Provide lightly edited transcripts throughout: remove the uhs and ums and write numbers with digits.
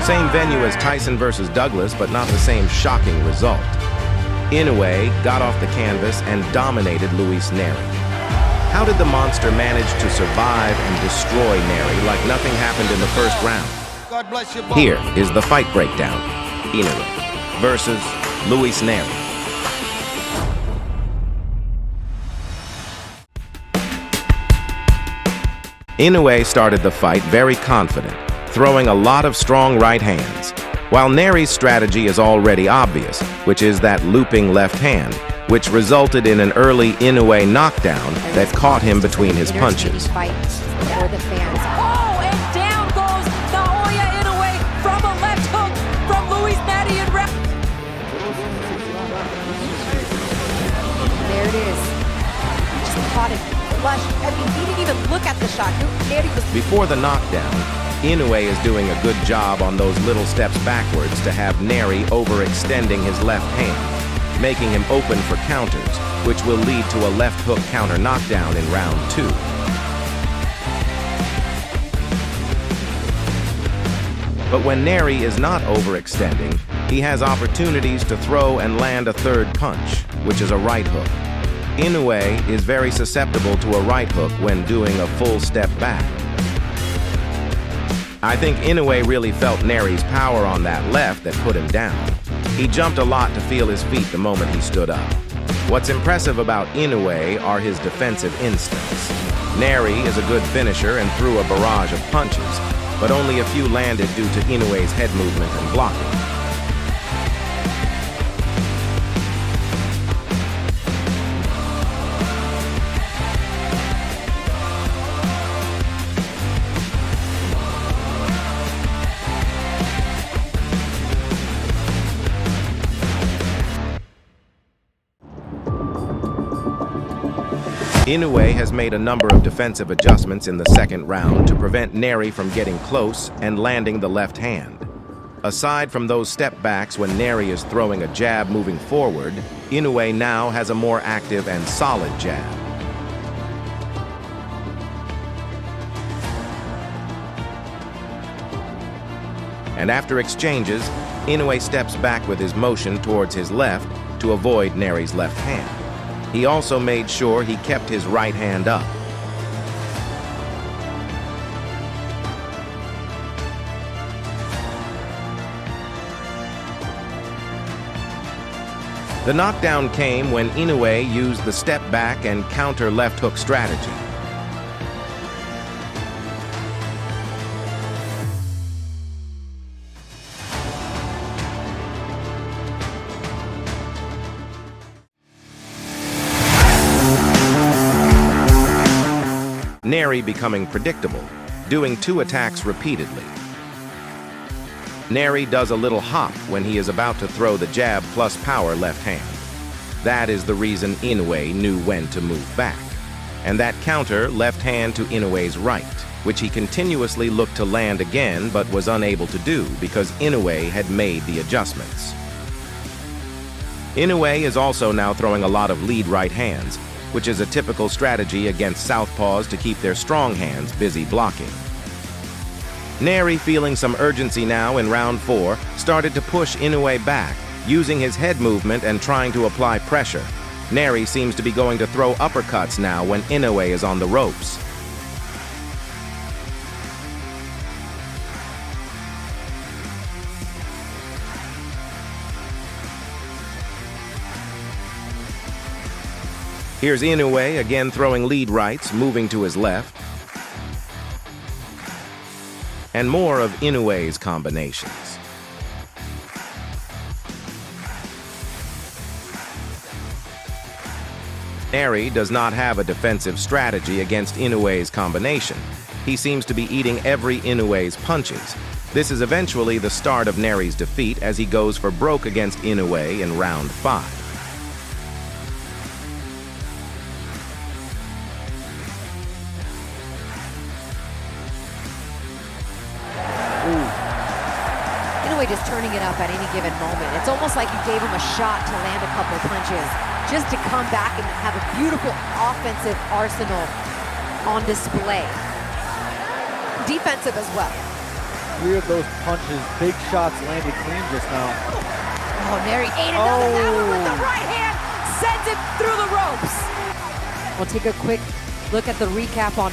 Same venue as Tyson versus Douglas, but not the same shocking result. Inoue got off the canvas and dominated Luis Nery. How did the monster manage to survive and destroy Nery like nothing happened in the first round? God bless you both. Here is the fight breakdown. Inoue versus Luis Nery. Inoue started the fight very confident, throwing a lot of strong right hands, while Nery's strategy is already obvious, which is that looping left hand, which resulted in an early Inoue knockdown that caught him between his punches. Fight for the fans. Oh, and down goes Naoya Inoue from a left hook from Luis Nery and there it is. Just caught it flush. I mean, he didn't even look at the shot. Before the knockdown, Inoue is doing a good job on those little steps backwards to have Nery overextending his left hand, making him open for counters, which will lead to a left hook counter knockdown in round 2. But when Nery is not overextending, he has opportunities to throw and land a third punch, which is a right hook. Inoue is very susceptible to a right hook when doing a full step back. I think Inoue really felt Nery's power on that left that put him down. He jumped a lot to feel his feet the moment he stood up. What's impressive about Inoue are his defensive instincts. Nery is a good finisher and threw a barrage of punches, but only a few landed due to Inoue's head movement and blocking. Inoue has made a number of defensive adjustments in the second round to prevent Nery from getting close and landing the left hand. Aside from those step backs when Nery is throwing a jab moving forward, Inoue now has a more active and solid jab. And after exchanges, Inoue steps back with his motion towards his left to avoid Nery's left hand. He also made sure he kept his right hand up. The knockdown came when Inoue used the step back and counter left hook strategy. Nery becoming predictable, doing 2 attacks repeatedly. Nery does a little hop when he is about to throw the jab plus power left hand. That is the reason Inoue knew when to move back. And that counter left hand to Inoue's right, which he continuously looked to land again but was unable to do because Inoue had made the adjustments. Inoue is also now throwing a lot of lead right hands, which is a typical strategy against southpaws to keep their strong hands busy blocking. Nery, feeling some urgency now in round 4, started to push Inoue back, using his head movement and trying to apply pressure. Nery seems to be going to throw uppercuts now when Inoue is on the ropes. Here's Inoue again throwing lead rights, moving to his left. And more of Inoue's combinations. Nery does not have a defensive strategy against Inoue's combination. He seems to be eating every Inoue's punches. This is eventually the start of Nery's defeat as he goes for broke against Inoue in round 5. Inoue just turning it up at any given moment. It's almost like you gave him a shot to land a couple punches, just to come back and have a beautiful offensive arsenal on display. Defensive as well. 3 of those punches, big shots landed clean just now. Oh, Nery ate another that one with the right hand, sends it through the ropes. We'll take a quick look at the recap on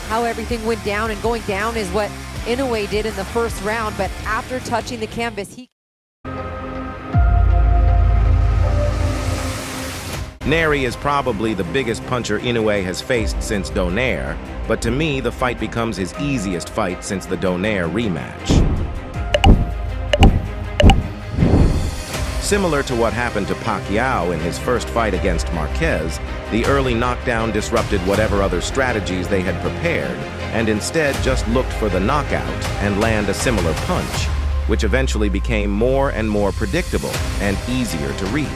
how everything went down, and going down is what Inoue did in the first round, but after touching the canvas, Nery is probably the biggest puncher Inoue has faced since Donaire, but to me, the fight becomes his easiest fight since the Donaire rematch. Similar to what happened to Pacquiao in his first fight against Marquez, the early knockdown disrupted whatever other strategies they had prepared, and instead just looked for the knockout and land a similar punch, which eventually became more and more predictable and easier to read.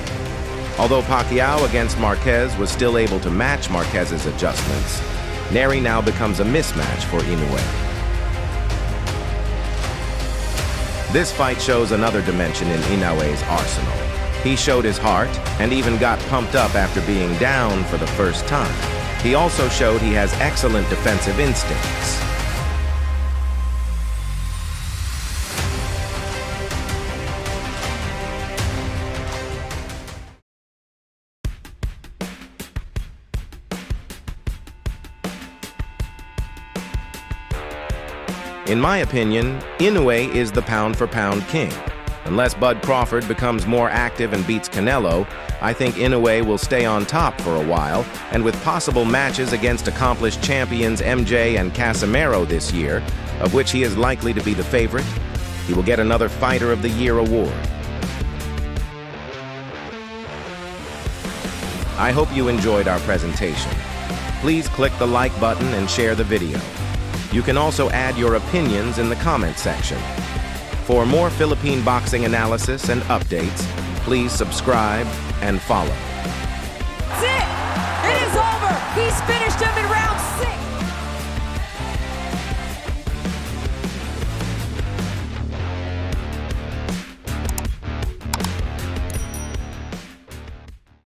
Although Pacquiao against Marquez was still able to match Marquez's adjustments, Nery now becomes a mismatch for Inoue. This fight shows another dimension in Inoue's arsenal. He showed his heart and even got pumped up after being down for the first time. He also showed he has excellent defensive instincts. In my opinion, Inoue is the pound-for-pound king. Unless Bud Crawford becomes more active and beats Canelo, I think Inoue will stay on top for a while, and with possible matches against accomplished champions MJ and Casimero this year, of which he is likely to be the favorite, he will get another Fighter of the Year award. I hope you enjoyed our presentation. Please click the like button and share the video. You can also add your opinions in the comment section. For more Philippine boxing analysis and updates, please subscribe and follow. That's it! It is over! He's finished him in